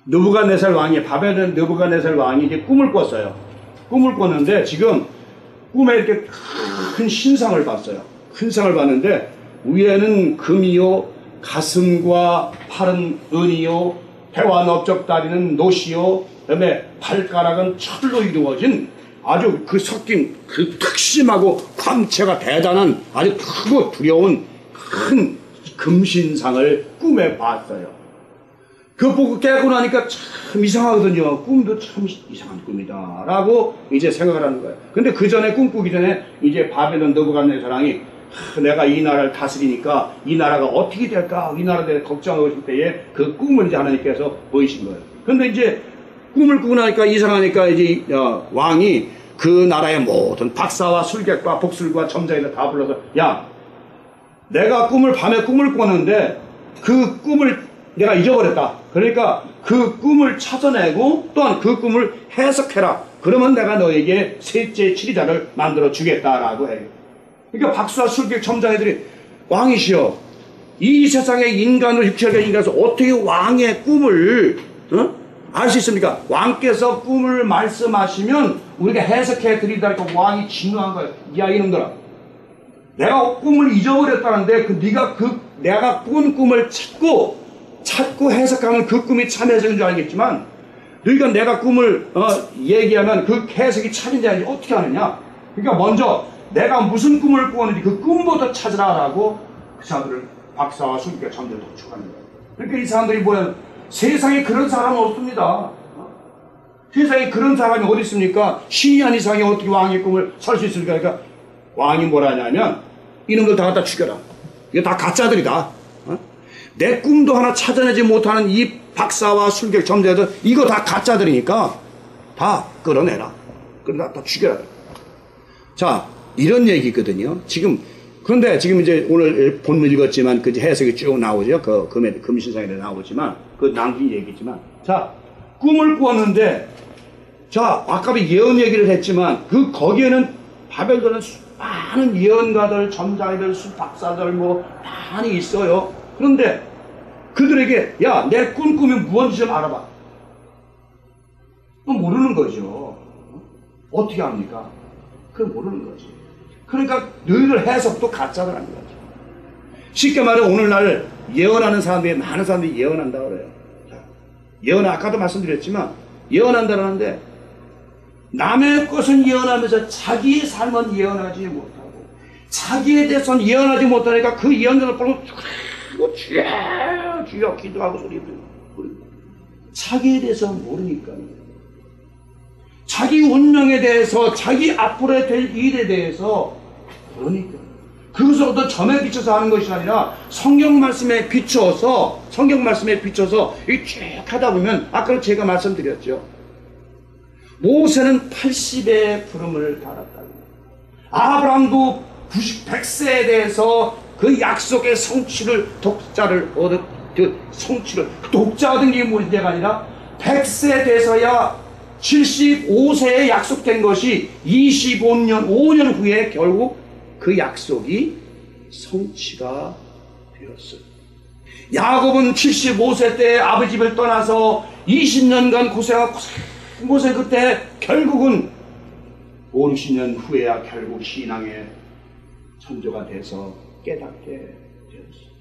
느부갓네살 왕이, 바벨론 느부갓네살 왕이 이제 꿈을 꿨어요. 꿈을 꿨는데 지금 꿈에 이렇게 큰 신상을 봤어요. 큰 상을 봤는데 위에는 금이요, 가슴과 팔은 은이요, 배와 넓적다리는 노시요, 그다음에 발가락은 철로 이루어진 아주 그 섞인 그 특심하고 광채가 대단한 아주 크고 두려운 큰 금신상을 꿈에 봤어요. 그거 보고 깨고 나니까 참 이상하거든요. 꿈도 참 이상한 꿈이다 라고 이제 생각을 하는 거예요. 근데 그 전에 꿈꾸기 전에 이제 바벨론 느부갓네살 왕이 내가 이 나라를 다스리니까 이 나라가 어떻게 될까, 이 나라에 대해 걱정하고 있을 때에 그 꿈을 이제 하나님께서 보이신 거예요. 근데 이제 꿈을 꾸고 나니까 이상하니까 이제 왕이 그 나라의 모든 박사와 술객과 복술과 점장이들 다 불러서, 야, 내가 밤에 꿈을 꿨는데 그 꿈을 내가 잊어버렸다. 그러니까 그 꿈을 찾아내고 또한 그 꿈을 해석해라. 그러면 내가 너에게 셋째 치리자를 만들어 주겠다라고 해요. 그러니까 박수와 술객 점장애들이, 왕이시여, 이 세상에 인간을 육체를 가진 인간에서 어떻게 왕의 꿈을 알 수 있습니까? 왕께서 꿈을 말씀하시면 우리가 해석해 드리다니까 왕이 진노한 거예요. 야, 이놈들아, 내가 꿈을 잊어버렸다는데 내가 꾼 꿈을 찾고 해석하면 그 꿈이 참 해석인 줄 알겠지만, 너희가 내가 꿈을 얘기하면 그 해석이 참인지 아닌지 어떻게 아느냐? 그러니까 먼저 내가 무슨 꿈을 꾸었는지 그 꿈부터 찾으라라고 그 사람들을 박사와 술객 점들을 도축하는 거예요. 그러니까 이 사람들이 뭐야? 세상에 그런 사람은 없습니다. 세상에 그런 사람이 어디 있습니까? 신이 아닌 이상에 어떻게 왕의 꿈을 살 수 있을까? 그러니까 왕이 뭐라 하냐면, 이놈들 다 갖다 죽여라. 이거 다 가짜들이다. 내 꿈도 하나 찾아내지 못하는 이 박사와 술객 점자들, 이거 다 가짜들이니까 다 끌어내라. 그러다 다 죽여라. 자, 이런 얘기거든요. 그런데 지금 이제 오늘 본문 읽었지만 그 해석이 쭉 나오죠. 그 금신상에 나오지만, 그 남긴 얘기지만. 자, 꿈을 꾸었는데, 자, 아까 예언 얘기를 했지만, 거기에는 바벨론은 많은 예언가들, 점장이들, 박사들 많이 있어요. 그런데 그들에게, 야, 내 꿈이 무엇인지 좀 알아봐. 또 모르는 거죠. 어떻게 합니까? 그걸 모르는 거지. 그러니까 너희들 해석도 가짜라는 거죠. 쉽게 말해 오늘날 예언하는 사람들이, 많은 사람들이 예언한다고 그래요. 예언, 아까도 말씀드렸지만 예언한다는데 남의 것은 예언하면서 자기의 삶은 예언하지 못하고 자기에 대해서는 예언하지 못하니까 그 예언자를 보고 주여 기도하고 소리 부르고 자기에 대해서 모르니까, 자기 운명에 대해서, 자기 앞으로 될 일에 대해서 모르니까, 그것을 어떤 점에 비춰서 하는 것이 아니라 성경 말씀에 비춰서 이 쭉 하다 보면, 아까 제가 말씀드렸죠. 모세는 80의 부름을 달았다고. 아브라함도 100세에 대해서 그 약속의 성취를 독자 얻은 게 문제가 아니라 100세에 대해서야 75세에 약속된 것이 5년 후에 결국 그 약속이 성취가 되었어요. 야곱은 75세 때 아버지 집을 떠나서 20년간 고생 그때 결국은 50년 후에야 결국 신앙의 천조가 돼서 깨닫게 되었어요.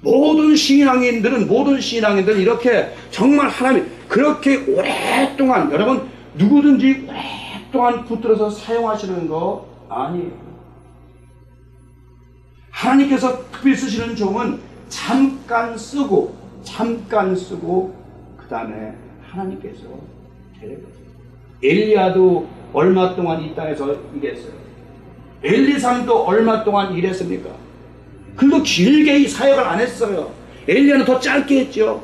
모든 신앙인들은 이렇게 정말 하나님 그렇게 오랫동안, 여러분 누구든지 오랫동안 붙들어서 사용하시는 거 아니에요. 하나님께서 특별히 쓰시는 종은 잠깐 쓰고 그 다음에 하나님께서 데려가세요. 엘리야도 얼마 동안 이 땅에서 일했어요. 엘리사도 얼마 동안 일했습니까? 그래도 길게 이 사역을 안 했어요. 엘리야는 더 짧게 했죠.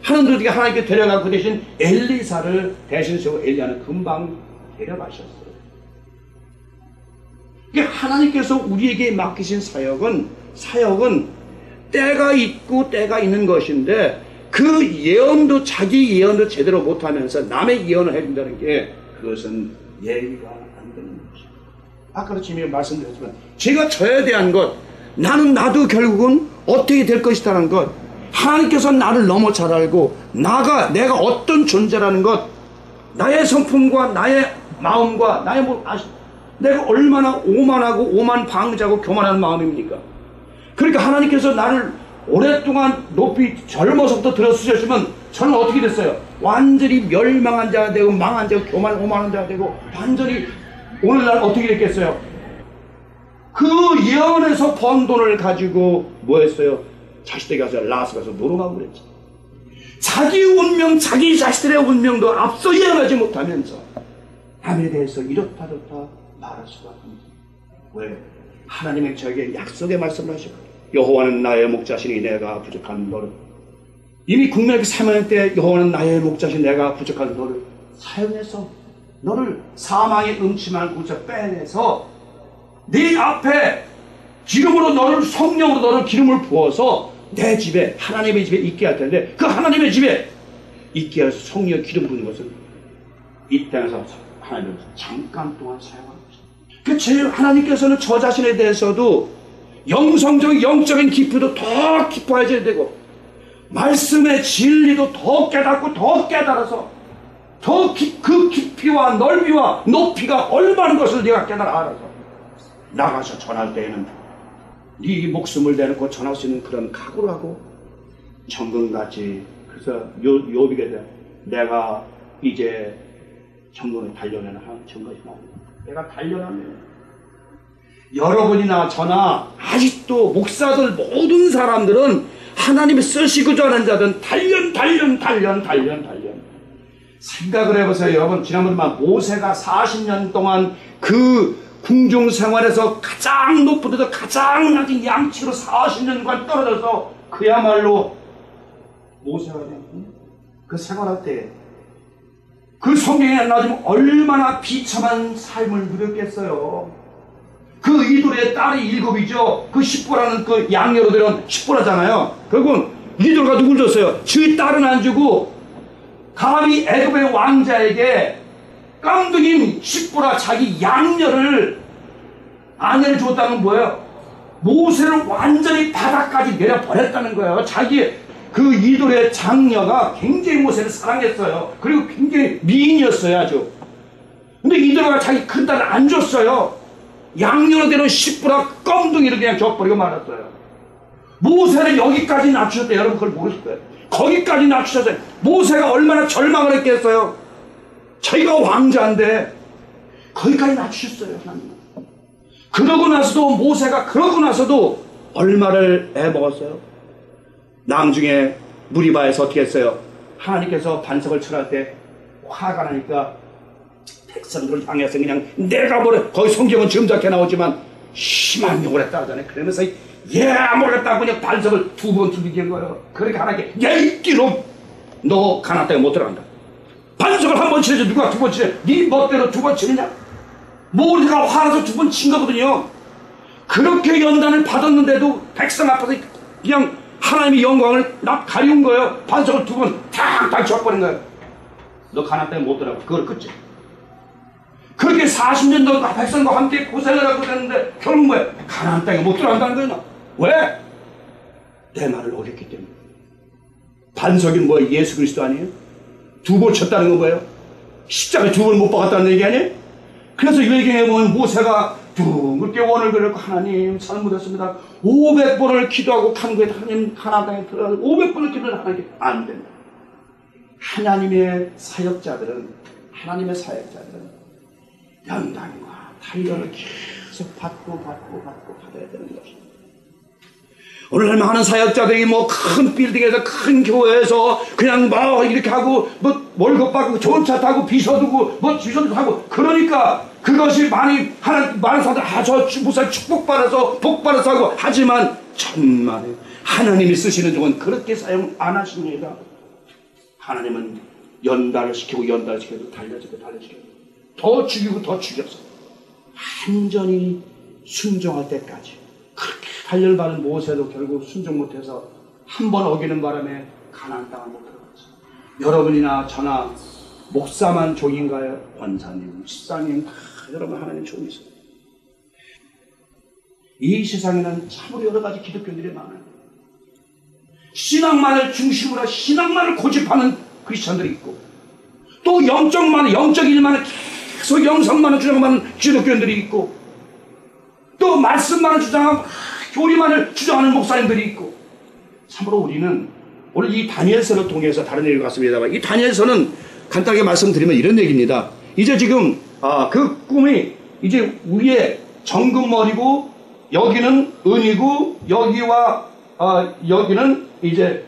하나님께 데려가고 그 대신 엘리사를 대신 세우고 엘리야는 금방 데려가셨어요. 하나님께서 우리에게 맡기신 사역은 때가 있고 때가 있는 것인데, 그 예언도 자기 예언도 제대로 못하면서 남의 예언을 해준다는 게 그것은 예의가 안 되는 것이죠. 아까도 지금 말씀드렸지만 제가 저에 대한 것, 나도 결국은 어떻게 될 것이라는 것, 하나님께서 나를 너무 잘 알고 내가 어떤 존재라는 것, 나의 성품과 나의 마음과 나의 내가 얼마나 오만하고 오만방자고 교만한 마음입니까? 그러니까 하나님께서 나를 오랫동안 높이 젊어서부터 들어쓰셨으면 저는 어떻게 됐어요? 완전히 멸망한 자가 되고 망한 자가 오만한 자가 되고 완전히 오늘날 어떻게 됐겠어요? 그 예언에서 번 돈을 가지고 뭐 했어요? 자식들이 가서 라스 가서 노름하고 그랬지. 자기 운명, 자기 자식들의 운명도 앞서 예언하지 못하면서 남에 대해서 이렇다 저렇다 말할 수가 없습니다. 왜? 하나님의 저에게 약속의 말씀을 하셨거든요. 여호와는 나의 목자시니 내가 부족한 너를, 이미 국민에게 사명할 때 여호와는 나의 목자시니 내가 부족한 너를 사용해서 너를 사망의 음침한 곳에 빼내서 네 앞에 기름으로 너를, 성령으로 너를 기름을 부어서 내 집에, 하나님의 집에 있게 할 텐데, 그 하나님의 집에 있게 해서 성령의 기름 부는 것은 이 땅에서 하나님을 잠깐 동안 사용하는 것입니다. 하나님께서는 저 자신에 대해서도 영성적인 영적인 깊이도 더 깊어져야 되고, 말씀의 진리도 더 깨닫고 더 깨달아서 그 깊이와 넓이와 높이가 얼마나 것을 네가 깨달아 알아서 나가서 전할 때에는 네 목숨을 내놓고 전할 수 있는 그런 각오를 하고 정금같이. 그래서 욥에게 내가 이제 정금을 단련하는 정금이 나옵니다. 내가 단련하면 여러분이나 저나 아직도 목사들 모든 사람들은 하나님이 쓰시고자 하는 자들은 단련 생각을 해보세요. 여러분, 지난번에 모세가 40년 동안 그 궁중 생활에서 가장 높은 데서 가장 낮은 양치로 40년간 떨어져서 그야말로 모세가 그 생활할 때 그 성경에 나오면 얼마나 비참한 삶을 누렸겠어요. 그 이돌의 딸이 7이죠. 그 십보라는 그 양녀로들은 십보라잖아요. 결국은 이돌가 누굴 줬어요? 지 딸은 안 주고 감히 애굽의 왕자에게 깜둥인 십보라 자기 양녀를 아내를 줬다는 건 뭐예요? 모세를 완전히 바닥까지 내려버렸다는 거예요. 자기 그 이돌의 장녀가 굉장히 모세를 사랑했어요. 그리고 굉장히 미인이었어요, 아주. 근데 이돌가 자기 큰 딸을 안 줬어요. 양녀로 되는 십보라 껌둥이를 그냥 줘버리고 말았어요. 모세는 여기까지 낮추셨대요. 여러분 그걸 모르실 거예요. 거기까지 낮추셨어요. 모세가 얼마나 절망을 했겠어요. 자기가 왕자인데 거기까지 낮추셨어요, 하나님. 그러고 나서도 얼마를 애먹었어요. 나중에 무리바에서 어떻게 했어요? 하나님께서 반석을 철할 때 화가 나니까 백성들을 향해서 그냥 내가 거기 성경은 점잖게 나오지만 심한 욕을 했다 하잖아요. 그러면서 모르겠다고 그냥 반석을 2번 두들긴 거예요. 그러니까 하나님께 이 끼놈 너 가나안 땅에 못 들어간다. 반석을 1번 치려지 누가 2번 치려? 네 멋대로 2번 치느냐? 모리가 화나서 2번 친 거거든요. 그렇게 연단을 받았는데도 백성 앞에서 그냥 하나님의 영광을 가리운 거예요. 반석을 2번 탁탁 쳐버린 거예요. 너 가나안 땅에 못 들어가. 그걸 끝지. 그렇게 40년 동안 백성과 함께 고생을 하고 됐는데 결국 뭐야? 가나안 땅에 못 들어간다는 거야. 왜? 내 말을 어겼기 때문에. 반석이 뭐야? 예수 그리스도 아니에요? 2번 쳤다는 건 뭐예요? 십자가에 2번 못 박았다는 얘기 아니에요? 그래서 유대경에 보면 모세가 둥글게 원을 그렸고 하나님 잘못했습니다. 500번을 기도하고 간구해도 하나님 가나안 땅에 들어가서 500번을 기도해도 하나님께 안 된다. 하나님의 사역자들은 연단과 단련을 계속 받고 받아야 되는 것입니다. 오늘날 많은 사역자들이 큰 빌딩에서 큰 교회에서 그냥 이렇게 하고 월급 받고 좋은 차 타고 비서두고 비서도 하고 그러니까 그것이 많은 사람들 저 무사 축복받아서 복받아서 하고 하지만 천만에 하나님이 쓰시는 종은 그렇게 사용 안 하십니다. 하나님은 연단을 시키고 달려주고 더 죽이고 더 죽여서 완전히 순종할 때까지 그렇게 단련을 받은 모세도 결국 순종 못해서 한 번 어기는 바람에 가나안 땅을 못 들어갔어요. 여러분이나 저나 목사만 종인가요? 권사님, 집사님 다 여러분 하나님 종이세요. 이 세상에는 참으로 여러 가지 기독교인들이 많아요. 신앙만을 중심으로 신앙만을 고집하는 크리스천들이 있고, 또 영적 일만을 계속 영성만을 주장하는 기독교인들이 있고, 또 말씀만을 주장하고 교리만을 주장하는 목사님들이 있고. 참으로 우리는 오늘 이 다니엘서를 통해서 다른 얘기를 같습니다만, 이 다니엘서는 간단하게 말씀드리면 이런 얘기입니다. 이제 지금 그 꿈이 이제 위에 정금머리고, 여기는 은이고, 여기와 여기는 이제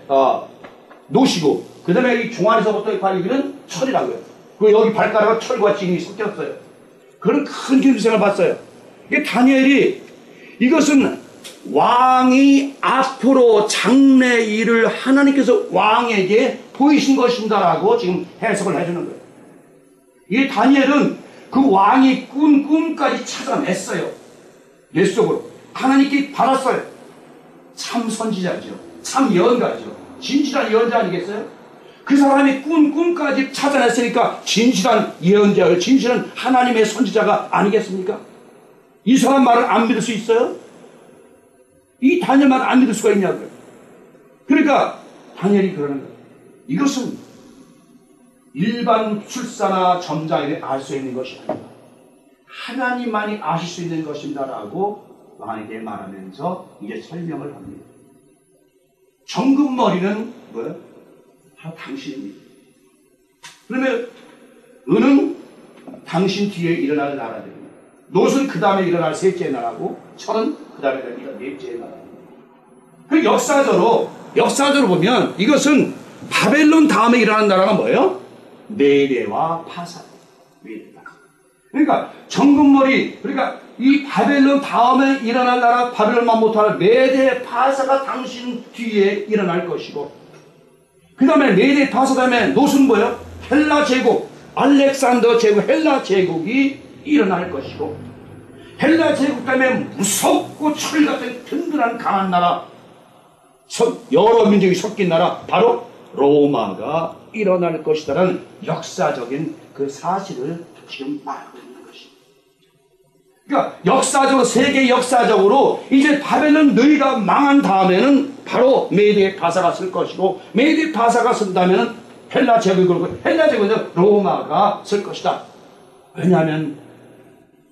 노시고, 그 다음에 이 종아리서부터 여기는 철이라고요. 그리고 여기 발가락은 철과 진이 섞였어요. 그런 큰 기생을 봤어요. 이게 다니엘이, 이것은 왕이 앞으로 장래 일을 하나님께서 왕에게 보이신 것입니다라고 지금 해석을 해주는 거예요. 이 다니엘은 그 왕이 꾼 꿈까지 찾아냈어요. 예수적으로 하나님께 받았어요. 참 선지자죠. 참 예언가죠. 진실한 예언자 아니겠어요? 그 사람이 꾼 꿈까지 찾아냈으니까 진실한 예언자요, 진실한 하나님의 선지자가 아니겠습니까? 이 사람 말을 안 믿을 수 있어요? 이 다니엘 말을 안 믿을 수가 있냐고요. 그러니까 다니엘이 그러는 거예요. 이것은 일반 출사나 점장에게 알 수 있는 것이 아니다. 하나님만이 아실 수 있는 것입니다라고 왕에게 말하면서 이제 설명을 합니다. 정금머리는 뭐예요? 바로 당신입니다. 그러면 은은 당신 뒤에 일어날 나라들입니다. 노은 그 다음에 일어날 셋째 나라고, 철은 그 다음에 일어날 넷째 나라입니다. 그 역사적으로 보면 이것은 바벨론 다음에 일어난 나라가 뭐예요? 메대와 파사. 그러니까 정금머리, 그러니까 이 바벨론 다음에 일어날 나라, 바벨론만 못할 메대 파사가 당신 뒤에 일어날 것이고, 그 다음에 메대 파사 다음에 노은 뭐예요? 헬라 제국, 알렉산더 제국, 헬라 제국이 일어날 것이고, 헬라 제국 다음에 무섭고 철 같은 든든한 강한 나라, 여러 민족이 섞인 나라, 바로 로마가 일어날 것이다라는 역사적인 그 사실을 지금 말하고 있는 것입니다. 그러니까 역사적으로, 세계 역사적으로 이제 바벨론 너희가 망한 다음에는 바로 메대 파사가 쓸 것이고, 메대 파사가 쓴다면은 헬라 제국을, 헬라 제국은 로마가 쓸 것이다. 왜냐하면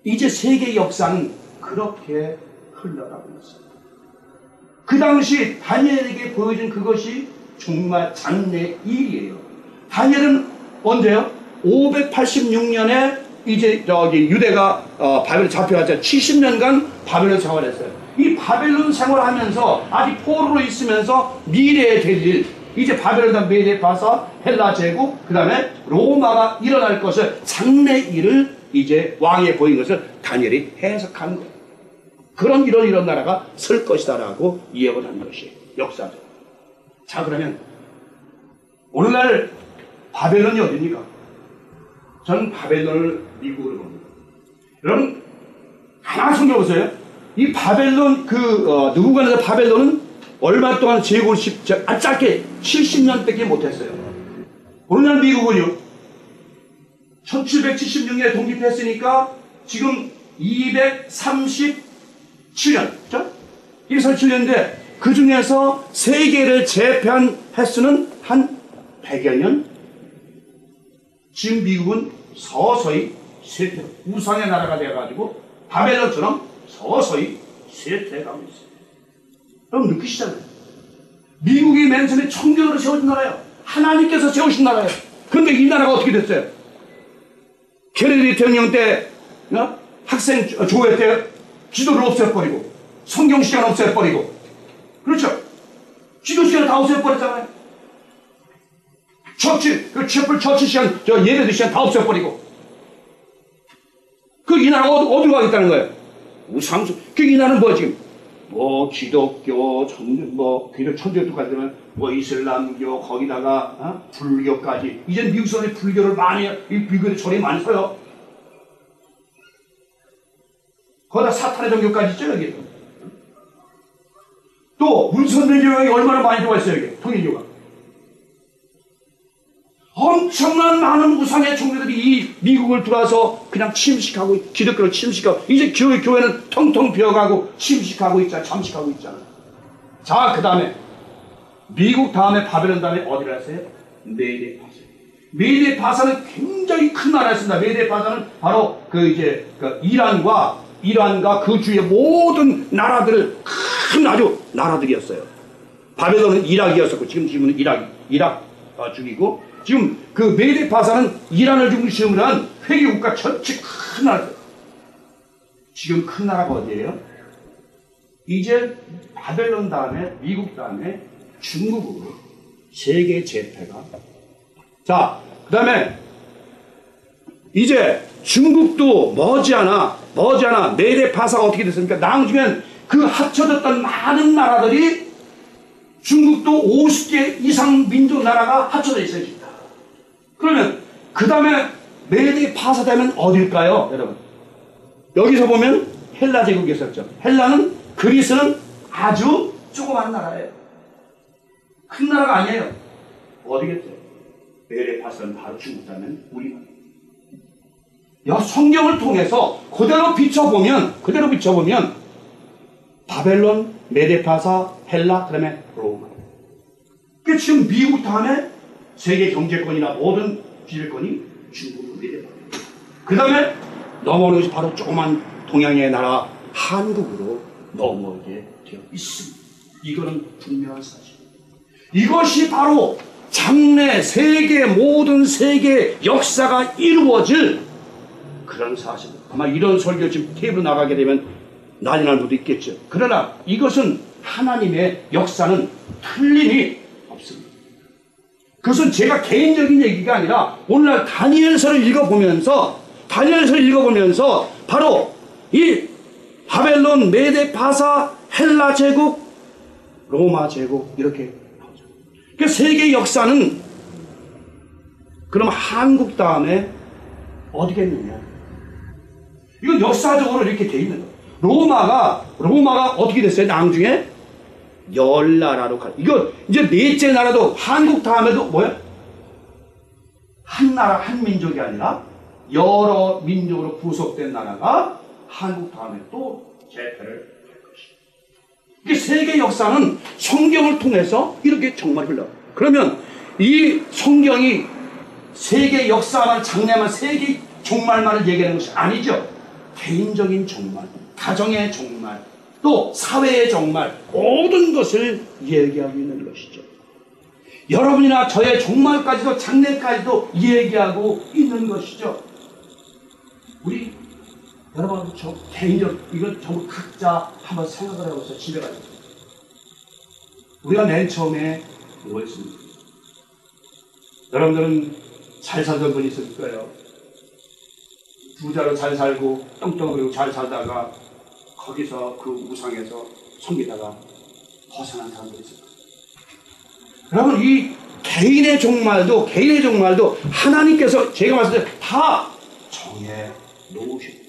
이제 세계 역사는 그렇게 흘러가고 있습니다. 그 당시 다니엘에게 보여준 그것이 정말 장래 일이에요. 다니엘은 언제요? 586년에 이제 유대가 바벨론 잡혀갔잖아요. 70년간 바벨론 생활했어요. 이 바벨론 생활하면서 아직 포로로 있으면서 미래에 될 일, 이제 바벨론 메대 파사, 헬라 제국, 그 다음에 로마가 일어날 것을, 장래 일을 이제 왕에 보인 것을 다니엘이 해석한 거예요. 그런 이런 나라가 설 것이다라고 예언을 한 것이에요. 역사적으로. 자, 그러면 오늘날 바벨론이 어디입니까? 저는 바벨론을 미국으로 봅니다. 여러분 하나 숨겨보세요. 이 바벨론 누구가 바벨론은 얼마 동안 제국을 짧게 70년밖에 못했어요. 오늘날 미국은요, 1776년에 독립했으니까 지금 237년, 그렇죠? 237년인데 그 중에서 세계를 제패한 횟수는 한 100여 년? 지금 미국은 서서히 쇠퇴, 우상의 나라가 되어가지고 바벨론처럼 서서히 쇠퇴해가고 있어요. 여러분 느끼시잖아요. 미국이 맨 처음에 청교도로 세워진 나라예요. 하나님께서 세우신 나라예요. 그런데 이 나라가 어떻게 됐어요? 케네디 대통령 때 학생 조회 때 기도를 없애버리고, 성경 시간 없애버리고, 그렇죠? 기도 시간 다 없애버렸잖아요. 촛불 처치 시간, 예배드 시간 다 없애버리고. 이 나라가 어디로 가겠다는 거예요? 우상수. 이 나라는 뭐야, 지금? 기독교, 천주교도 가지만, 이슬람교, 거기다가, 불교까지. 이젠 미국 사람이 불교를 많이, 이 불교에 절이 많이 서요. 거기다 사탄의 종교까지 있죠, 여기. 또, 문선대교가 얼마나 많이 들어와 있어요, 여기. 통일교가. 엄청난 많은 우상의 종교들이 이 미국을 들어와서 그냥 침식하고, 기독교를 침식하고, 이제 교회는 텅텅 비어가고, 침식하고 있잖아, 잠식하고 있잖아. 자, 그 다음에, 미국 다음에 바벨론 다음에 어디를 했어요? 메데 파사. 메데 파사는 굉장히 큰 나라였습니다. 메데 파사는 바로 그 이란과 그 주위의 모든 나라들을 큰 아주 나라들이었어요. 바벨론은 이락이었었고 지금은 이락 중이고 지금 그 메데 파사는 이란을 중심으로 한 회계국가 전체 큰 나라예요. 지금 큰 나라가 어디예요? 이제 바벨론 다음에 미국 다음에 중국으로 세계 제패가. 자, 그 다음에 이제 중국도 머지않아 메데 파사가 어떻게 됐습니까? 나중엔 그 합쳐졌던 많은 나라들이 중국도 50개 이상 민족 나라가 합쳐져 있어요. 그러면 그 다음에 메데 파사 되면 어딜까요? 여러분 여기서 보면 헬라 제국이 있었죠. 헬라는 그리스는 아주 조그만 나라예요. 큰 나라가 아니에요. 어디겠어요? 메데 파사는 바로 중국 다음엔 우리나라. 성경을 통해서 그대로 비춰보면 바벨론, 메데파사, 헬라, 그 다음에 로마. 그 지금 미국 다음에 세계 경제권이나 모든 지배권이 중국으로 메데파사. 그 다음에 넘어오는 것이 바로 조그만 동양의 나라 한국으로 넘어오게 되어 있습니다. 이거는 분명한 사실. 이것이 바로 장래 모든 세계 역사가 이루어질 그런 사실입니다. 아마 이런 설교 지금 테이블로 나가게 되면 난리 날 수도 있겠죠. 그러나 이것은 하나님의 역사는 틀림이 없습니다. 그것은 제가 개인적인 얘기가 아니라 오늘날 다니엘서를 읽어보면서 바로 이 바벨론, 메데 파사, 헬라 제국, 로마 제국 이렇게 나오죠. 그러니까 세계 역사는 그럼 한국 다음에 어디겠느냐? 이건 역사적으로 이렇게 돼 있는 거예요. 로마가 어떻게 됐어요? 나중에 10나라로 가. 이거 이제 넷째 나라도 한국 다음에도 뭐야? 한 나라, 한 민족이 아니라 여러 민족으로 부속된 나라가 한국 다음에 또 재패를 할 것이다. 이게 세계 역사는 성경을 통해서 이렇게 정말 흘러. 그러면 이 성경이 세계 역사만 장래만 세계 종말만을 얘기하는 것이 아니죠. 개인적인 종말, 가정의 종말, 또 사회의 종말, 모든 것을 얘기하고 있는 것이죠. 여러분이나 저의 종말까지도 장래까지도 얘기하고 있는 것이죠. 우리 여러분 저 개인적 이건 전부 각자 한번 생각을 해보세요. 집에 가서 우리가 맨 처음에 뭐였습니까? 여러분들은 잘 살던 분이 있을 거예요. 부자로 잘 살고 떵떵거리고 잘 살다가 거기서 그 우상에서 섬기다가 벗어난 사람들이 있을 거예요. 여러분 이 개인의 종말도 하나님께서 제가 봤을 때 다 정해 놓으십니다.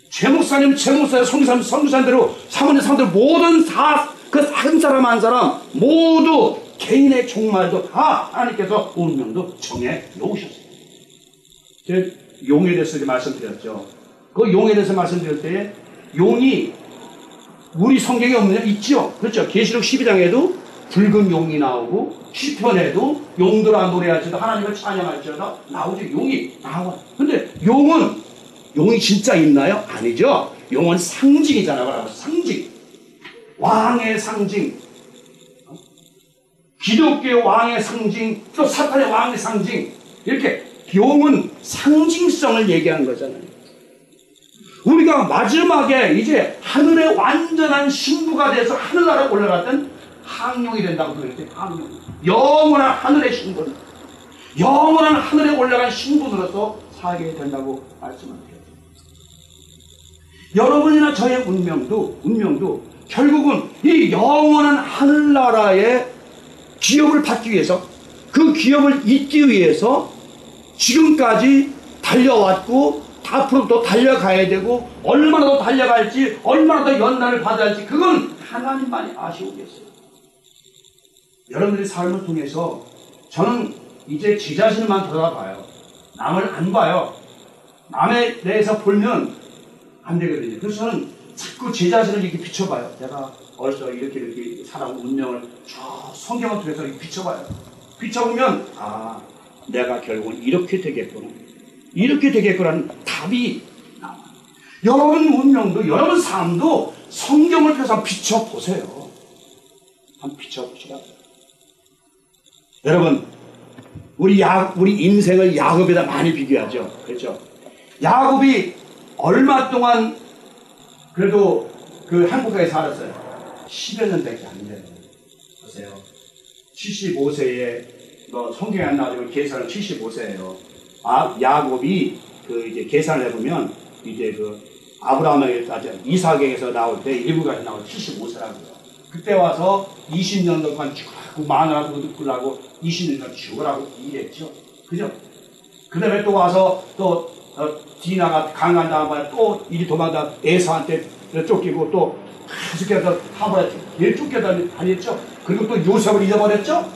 제 목사님, 성교사님대로 사모님들 모든 다 그 한 사람 한 사람 모두 개인의 종말도 다 하나님께서 운명도 정해 놓으셨어요. 제가 용에 대해서 말씀드렸죠. 그 용에 대해서 말씀드릴 때 용이 우리 성경에 없느냐? 있죠. 그렇죠. 계시록 12장에도 붉은 용이 나오고 시편에도 용들아 노래할지도 하나님을 찬양할지어다 나오죠. 용이 나와요. 근데 용이 진짜 있나요? 아니죠. 용은 상징이잖아요. 상징. 왕의 상징. 기독교의 왕의 상징, 또 사탄의 왕의 상징. 이렇게 용은 상징성을 얘기하는 거잖아요. 우리가 마지막에 이제 하늘의 완전한 신부가 돼서 하늘나라에 올라갔던 항용이 된다고 그랬는데 항용. 영원한 하늘의 신분. 영원한 하늘에 올라간 신분으로서 살게 된다고 말씀을 드렸습니다. 여러분이나 저의 운명도 결국은 이 영원한 하늘나라의 기업을 받기 위해서 그 기업을 잇기 위해서 지금까지 달려왔고 앞으로 더 달려가야 되고 얼마나 더 달려갈지 얼마나 더 연단을 받아야 할지 그건 하나님만이 아시고 계세요. 여러분들의 삶을 통해서 저는 이제 제 자신만 돌아봐요. 남을 안 봐요. 남에 대해서 보면 안 되거든요. 그래서 저는 자꾸 제 자신을 이렇게 비춰봐요. 내가 어디서 이렇게 사람 운명을 저 성경을 통해서 비춰봐요. 비춰보면 아 내가 결국은 이렇게 되겠구나. 이렇게 되겠구나는 답이 나와요. 여러분 운명도 여러분 삶도 성경을 통해서 비춰보세요. 한번 비춰보시라고요. 여러분 우리 인생을 야곱에다 많이 비교하죠. 그렇죠? 야곱이 얼마 동안 그래도 그 한국에 살았어요. 10여 년밖에 안 돼요. 보세요. 75세에 성경에 안 나오지만 계산은 75세예요. 야곱이 그 이제 계산을 해보면 이제 그 아브라함에게 이삭에게서 나올 때 일부까지 나올 75세라고요. 그때 와서 20년 동안 죽으라고 마누라도 늙으라고 20년간 죽으라고 일했죠. 그죠? 그 다음에 또 와서 또 디나가 강간 다음에 또 이리 도망다 에사한테 쫓기고 또 계속해서 하버에 얘 쫓겨다녔죠. 그리고 또 요셉을 잊어버렸죠.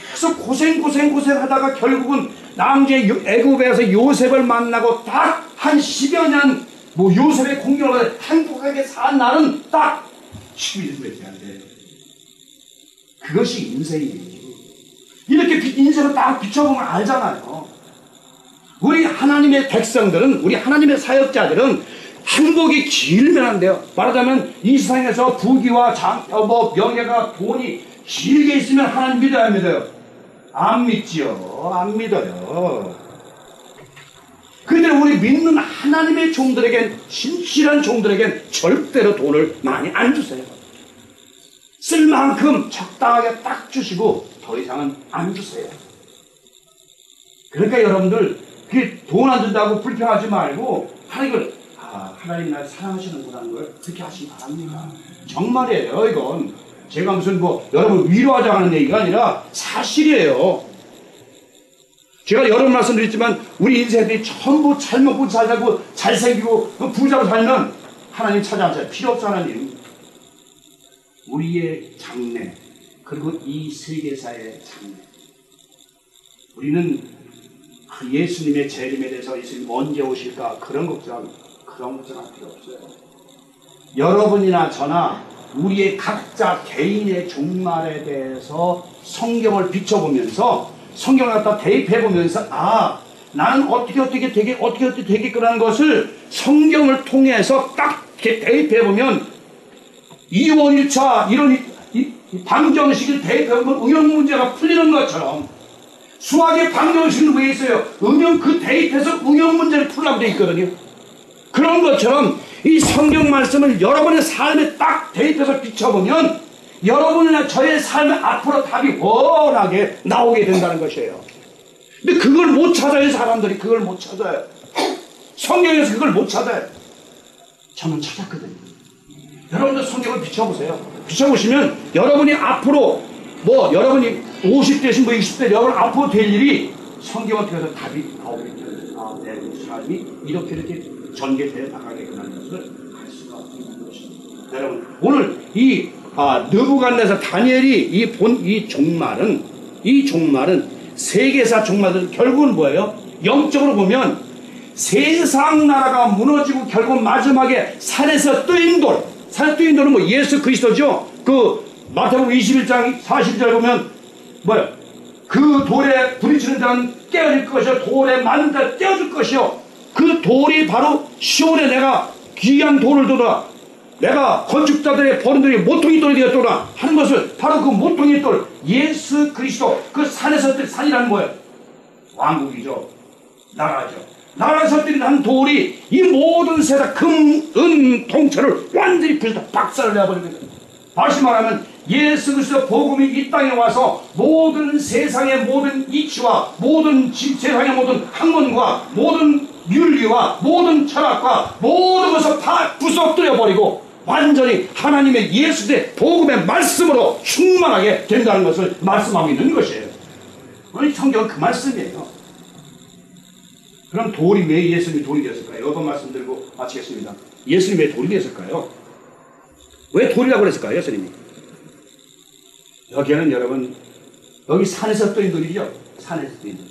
그래서 고생하다가 결국은 남제 애굽에서 요셉을 만나고 딱 한 10여 년 요셉의 공경을 행복하게 산 날은 딱 11년밖에 안 돼요. 그것이 인생이에요. 이렇게 인생을 딱 비춰보면 알잖아요. 우리 하나님의 백성들은, 우리 하나님의 사역자들은 행복이 길면 안 돼요. 말하자면 이 세상에서 부귀와 명예가 돈이 길게 있으면 하나님 믿어야 안 믿어요? 안 믿지요. 안 믿어요. 근데 우리 믿는 하나님의 종들에겐, 신실한 종들에겐 절대로 돈을 많이 안 주세요. 쓸 만큼 적당하게 딱 주시고 더 이상은 안 주세요. 그러니까 여러분들 돈 안 준다고 불평하지 말고 하나님 날 사랑하시는구나는 걸 그렇게 하시기 바랍니다. 정말이에요. 이건 제가 무슨 여러분 위로하자고 하는 얘기가 아니라 사실이에요. 제가 여러 번 말씀드렸지만 우리 인생들이 전부 잘 먹고 잘 살고 잘생기고 부자로 살면 하나님 찾아가세요. 필요 없어. 하나님. 우리의 장래 그리고 이 세계사의 장래, 우리는 그 예수님의 재림에 대해서 예수님 언제 오실까 그런 걱정할 필요 없어요. 여러분이나 저나 우리의 각자 개인의 종말에 대해서 성경을 비춰보면서 성경을 갖다 대입해보면서 나는 어떻게 되겠구나는 것을 성경을 통해서 딱 이렇게 대입해보면 이원 1차 이런 방정식을 대입해보면 응용 문제가 풀리는 것처럼 수학의 방정식은 왜 있어요? 그 대입해서 응용 문제를 풀려고 되어 있거든요. 그런 것처럼 이 성경 말씀을 여러분의 삶에 딱 대입해서 비춰보면 여러분이나 저의 삶에 앞으로 답이 훤하게 나오게 된다는 것이에요. 근데 그걸 못 찾아요. 사람들이 그걸 못 찾아요. 성경에서 그걸 못 찾아요. 저는 찾았거든요. 여러분들 성경을 비춰보세요. 비춰보시면 여러분이 앞으로 여러분이 50대신 60대 여러분 앞으로 될 일이 성경을 통해서 답이 나오게 돼요. 내 삶이 이렇게 전개되어 나가게끔 하는 것을 알 수가 있는 것입니다. 여러분 오늘 이 느부갓네살 다니엘이 이 종말은 세계사 종말은 결국은 뭐예요? 영적으로 보면 세상 나라가 무너지고 결국 마지막에 산에서 뜨인 돌은 예수 그리스도죠. 그 마태복음 21장 40절 보면 그 돌에 부딪히는 자는 깨어질 것이요 돌에 맞는 자는 떼어줄 것이요 그 돌이 바로 시온에 내가 귀한 돌을 두라, 내가 건축자들의 버림들이 모퉁이 돌이 되었더라 하는 것을 바로 그 모퉁이 돌 예수 그리스도 그 산에서 뜰 산이라는 뭐예요? 왕국이죠. 나라죠. 나라에서 뜰 한 돌이 이 모든 세상 금, 은, 통째를 완전히 부셔서 박살을 내버리는 거예요. 다시 말하면 예수 그리스도 복음이 이 땅에 와서 모든 세상의 모든 이치와 모든 세상의 모든 학문과 모든 윤리와 모든 철학과 모든 것을 다 부서뜨려버리고 완전히 하나님의 예수의 복음의 말씀으로 충만하게 된다는 것을 말씀하고 있는 것이에요. 오늘 성경은 그 말씀이에요. 그럼 돌이 왜 예수님이 돌이 되었을까요? 여러 번 말씀드리고 마치겠습니다. 예수님이 왜 돌이 되었을까요? 왜 돌이라고 그랬을까요? 예수님이 여기에는 여러분 여기 산에서 뜨인 돌이죠. 산에서 뜨인 돌.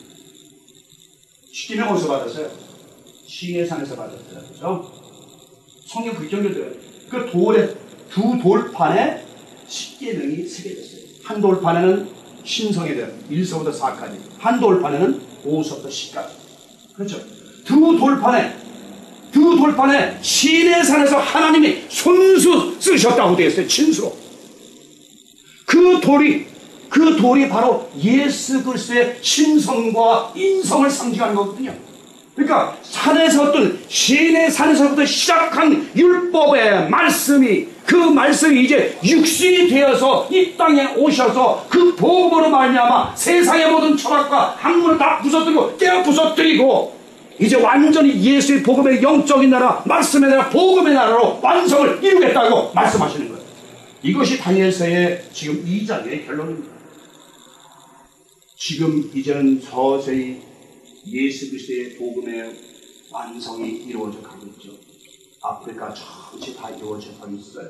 시기는 어디서 받았어요? 시내산에서 받았어요. 그렇죠? 성경 그 정도 돼요. 그 돌에 두 돌판에 십계명이 새겨졌어요. 한 돌판에는 신성에 대한 1서부터 4까지, 한 돌판에는 5서부터 10까지. 그렇죠. 두 돌판에 시내산에서 하나님이 손수 쓰셨다고 되어 있어요. 친수로. 그 돌이 바로 예수 그리스도의 신성과 인성을 상징하는 거거든요. 그러니까 시내산에서부터 시작한 율법의 말씀이, 그 말씀이 이제 육신이 되어서 이 땅에 오셔서 그 복음으로 말미암아 세상의 모든 철학과 학문을 다 부서뜨리고 깨어 부서뜨리고 이제 완전히 예수의 복음의 영적인 나라, 말씀의 나라, 복음의 나라로 완성을 이루겠다고 말씀하시는 거예요. 이것이 다니엘서의 지금 2장의 결론입니다. 지금 이제는 서서히 예수 그리스도의 복음의 완성이 이루어져 가고 있죠. 아프리카 전체 다 이루어져 가고 있어요.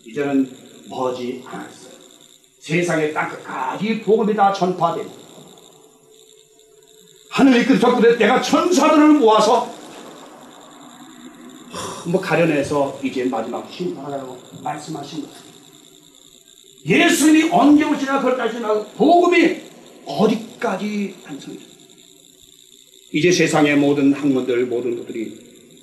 이제는 머지 않았어요. 세상의 땅끝까지 복음이 다 전파되고, 하늘이 끄덕끄덕 내가 천사들을 모아서 가려내서 이제 마지막 심판하라고 말씀하신 거예요. 예수님이 언제 오시나 그럴까지 나고 복음이 어디까지 완성이 됩니다. 이제 세상의 모든 학문들, 모든 것들이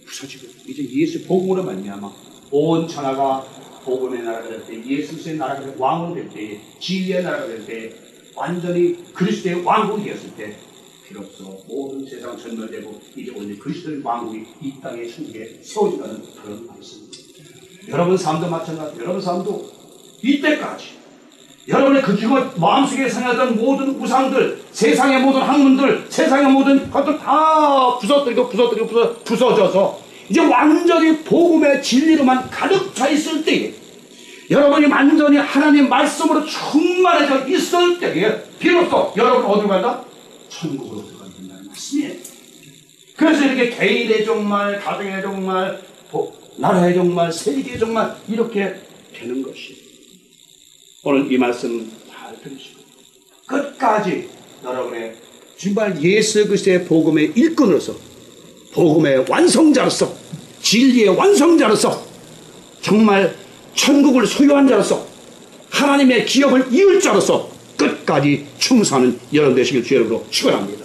부서지고 이제 예수 복음으로 말미암아 온 천하가 복음의 나라가 될 때, 예수의 나라가 될 왕으로 될 때, 진리의 나라가 될 때, 완전히 그리스도의 왕국이 되었을 때 비로소 모든 세상은 전멸되고 이제 오늘 그리스도의 왕국이 이 땅의 천국에 세워진다는 그런 말씀입니다. 여러분 삶도 마찬가지. 여러분 삶도 이때까지 여러분의 그 기껏 마음속에 생각했던 모든 우상들, 세상의 모든 학문들, 세상의 모든 것들 다 부서져서 이제 완전히 복음의 진리로만 가득 차 있을 때에, 여러분이 완전히 하나님 말씀으로 충만해져 있을 때에 비로소 여러분 어디로 간다? 천국으로 들어간다는 말씀이에요. 그래서 이렇게 개인의 종말, 가정의 종말, 나라의 종말, 세계의 종말 이렇게 되는 것이, 오늘 이 말씀 잘 들으시고 끝까지 여러분의 정말 예수 그리스도의 복음의 일꾼으로서, 복음의 완성자로서, 진리의 완성자로서, 정말 천국을 소유한 자로서, 하나님의 기업을 이을 자로서 끝까지 충성하는 여러분 되시길 주의 이름으로 축원합니다.